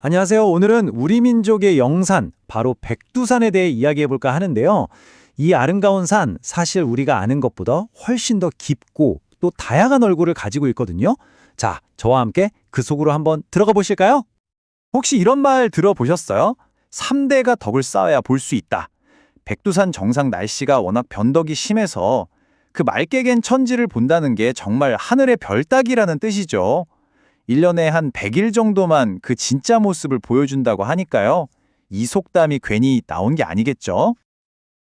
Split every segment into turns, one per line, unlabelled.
안녕하세요. 오늘은 우리 민족의 영산, 바로 백두산에 대해 이야기해볼까 하는데요. 이 아름다운 산, 사실 우리가 아는 것보다 훨씬 더 깊고 또 다양한 얼굴을 가지고 있거든요. 자, 저와 함께 그 속으로 한번 들어가 보실까요? 혹시 이런 말 들어보셨어요? 3대가 덕을 쌓아야 볼 수 있다. 백두산 정상 날씨가 워낙 변덕이 심해서 그 맑게 갠 천지를 본다는 게 정말 하늘의 별 따기라는 뜻이죠. 1년에 한 100일 정도만 그 진짜 모습을 보여준다고 하니까요. 이 속담이 괜히 나온 게 아니겠죠?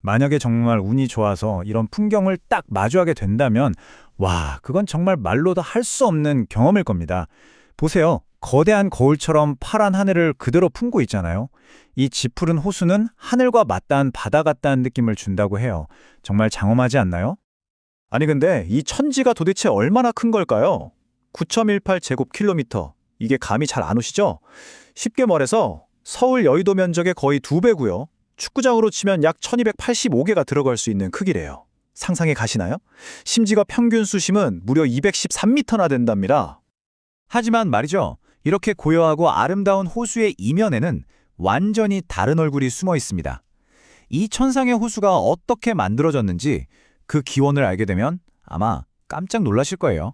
만약에 정말 운이 좋아서 이런 풍경을 딱 마주하게 된다면, 와, 그건 정말 말로도 할 수 없는 경험일 겁니다. 보세요. 거대한 거울처럼 파란 하늘을 그대로 품고 있잖아요. 이 짙푸른 호수는 하늘과 맞닿은 바다 같다는 느낌을 준다고 해요. 정말 장엄하지 않나요? 아니 근데 이 천지가 도대체 얼마나 큰 걸까요? 9.18제곱킬로미터. 이게 감이 잘 안 오시죠? 쉽게 말해서 서울 여의도 면적의 거의 2배고요. 축구장으로 치면 약 1285개가 들어갈 수 있는 크기래요. 상상해 가시나요? 심지어 평균 수심은 무려 213m나 된답니다. 하지만 말이죠. 이렇게 고요하고 아름다운 호수의 이면에는 완전히 다른 얼굴이 숨어 있습니다. 이 천상의 호수가 어떻게 만들어졌는지 그 기원을 알게 되면 아마 깜짝 놀라실 거예요.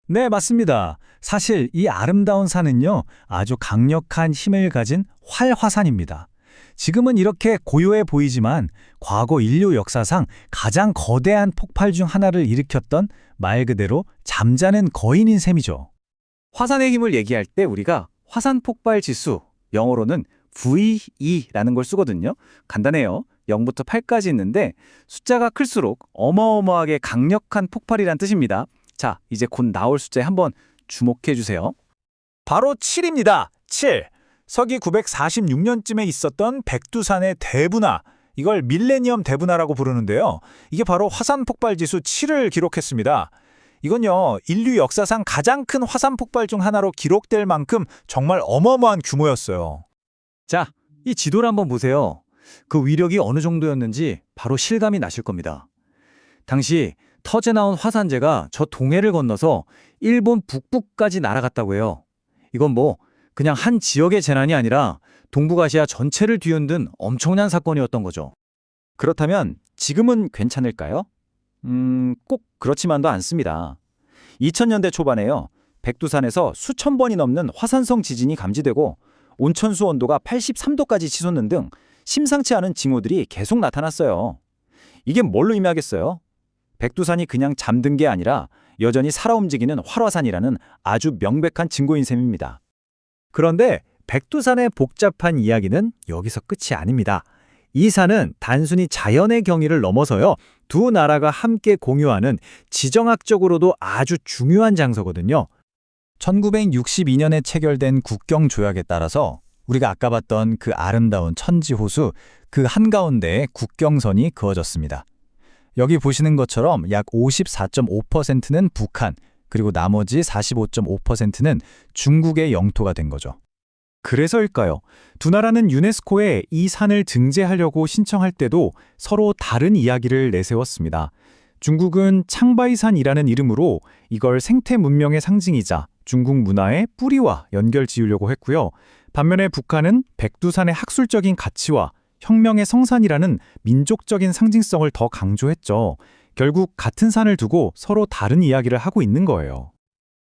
네, 맞습니다. 사실 이 아름다운 산은요, 아주 강력한 힘을 가진 활화산입니다. 지금은 이렇게 고요해 보이지만 과거 인류 역사상 가장 거대한 폭발 중 하나를 일으켰던 말 그대로 잠자는 거인인 셈이죠. 화산의 힘을 얘기할 때 우리가 화산 폭발 지수, 영어로는 VE라는 걸 쓰거든요. 간단해요. 0부터 8까지 있는데 숫자가 클수록 어마어마하게 강력한 폭발이란 뜻입니다. 자, 이제 곧 나올 숫자에 한번 주목해 주세요. 바로 7입니다. 7. 서기 946년쯤에 있었던 백두산의 대분화. 이걸 밀레니엄 대분화라고 부르는데요. 이게 바로 화산 폭발 지수 7을 기록했습니다. 이건요, 인류 역사상 가장 큰 화산 폭발 중 하나로 기록될 만큼 정말 어마어마한 규모였어요. 자, 이 지도를 한번 보세요. 그 위력이 어느 정도였는지 바로 실감이 나실 겁니다. 당시 터져 나온 화산재가 저 동해를 건너서 일본 북부까지 날아갔다고 해요. 이건 뭐 그냥 한 지역의 재난이 아니라 동북아시아 전체를 뒤흔든 엄청난 사건이었던 거죠. 그렇다면 지금은 괜찮을까요? 꼭 그렇지만도 않습니다. 2000년대 초반에요. 백두산에서 수천 번이 넘는 화산성 지진이 감지되고 온천수 온도가 83도까지 치솟는 등 심상치 않은 징후들이 계속 나타났어요. 이게 뭘로 의미하겠어요? 백두산이 그냥 잠든 게 아니라 여전히 살아 움직이는 활화산이라는 아주 명백한 증거인 셈입니다. 그런데 백두산의 복잡한 이야기는 여기서 끝이 아닙니다. 이 산은 단순히 자연의 경이를 넘어서요, 두 나라가 함께 공유하는 지정학적으로도 아주 중요한 장소거든요. 1962년에 체결된 국경조약에 따라서 우리가 아까 봤던 그 아름다운 천지호수, 그 한가운데에 국경선이 그어졌습니다. 여기 보시는 것처럼 약 54.5%는 북한, 그리고 나머지 45.5%는 중국의 영토가 된 거죠. 그래서일까요? 두 나라는 유네스코에 이 산을 등재하려고 신청할 때도 서로 다른 이야기를 내세웠습니다. 중국은 창바이산이라는 이름으로 이걸 생태 문명의 상징이자 중국 문화의 뿌리와 연결 지으려고 했고요. 반면에 북한은 백두산의 학술적인 가치와 혁명의 성산이라는 민족적인 상징성을 더 강조했죠. 결국 같은 산을 두고 서로 다른 이야기를 하고 있는 거예요.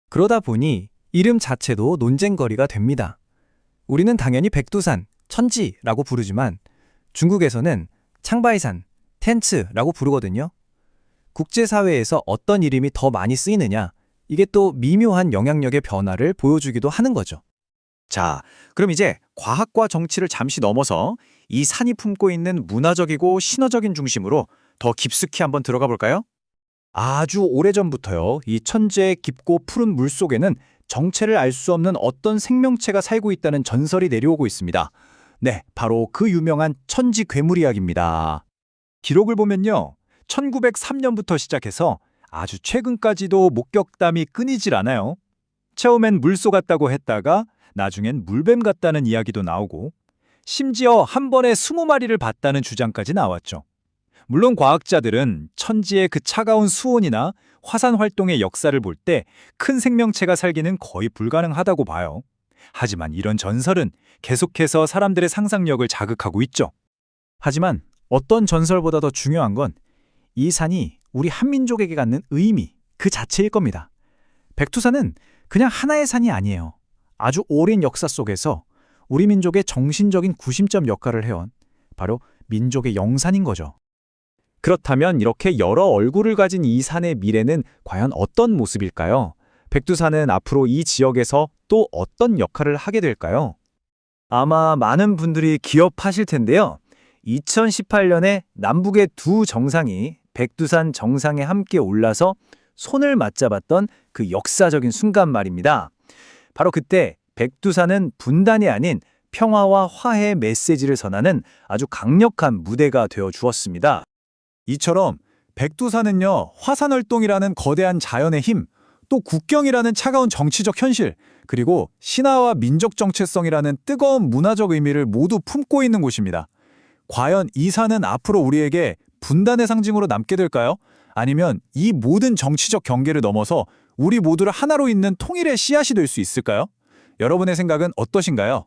그러다 보니 이름 자체도 논쟁거리가 됩니다. 우리는 당연히 백두산, 천지라고 부르지만 중국에서는 창바이산, 텐츠라고 부르거든요. 국제사회에서 어떤 이름이 더 많이 쓰이느냐, 이게 또 미묘한 영향력의 변화를 보여주기도 하는 거죠. 자, 그럼 이제 과학과 정치를 잠시 넘어서 이 산이 품고 있는 문화적이고 신화적인 중심으로 더 깊숙이 한번 들어가 볼까요? 아주 오래전부터요, 이 천지의 깊고 푸른 물 속에는 정체를 알 수 없는 어떤 생명체가 살고 있다는 전설이 내려오고 있습니다. 네, 바로 그 유명한 천지 괴물 이야기입니다. 기록을 보면요, 1903년부터 시작해서 아주 최근까지도 목격담이 끊이질 않아요. 처음엔 물소 같다고 했다가 나중엔 물뱀 같다는 이야기도 나오고 심지어 한 번에 20마리를 봤다는 주장까지 나왔죠. 물론 과학자들은 천지의 그 차가운 수온이나 화산 활동의 역사를 볼 때 큰 생명체가 살기는 거의 불가능하다고 봐요.
하지만 이런 전설은 계속해서 사람들의 상상력을 자극하고 있죠.
하지만 어떤 전설보다 더 중요한 건 이 산이 우리 한민족에게 갖는 의미 그 자체일 겁니다. 백두산은 그냥 하나의 산이 아니에요. 아주 오랜 역사 속에서 우리 민족의 정신적인 구심점 역할을 해온 바로 민족의 영산인 거죠.
그렇다면 이렇게 여러 얼굴을 가진 이 산의 미래는 과연 어떤 모습일까요? 백두산은 앞으로 이 지역에서 또 어떤 역할을 하게 될까요? 아마 많은 분들이 기억하실 텐데요. 2018년에 남북의 두 정상이 백두산 정상에 함께 올라서 손을 맞잡았던 그 역사적인 순간 말입니다. 바로 그때 백두산은 분단이 아닌 평화와 화해의 메시지를 전하는 아주 강력한 무대가 되어 주었습니다.
이처럼 백두산은요, 화산월동이라는 거대한 자연의 힘, 또 국경이라는 차가운 정치적 현실, 그리고 신화와 민족 정체성이라는 뜨거운 문화적 의미를 모두 품고 있는 곳입니다. 과연 이 산은 앞으로 우리에게 분단의 상징으로 남게 될까요? 아니면 이 모든 정치적 경계를 넘어서 우리 모두를 하나로 잇는 통일의 씨앗이 될 수 있을까요? 여러분의 생각은 어떠신가요?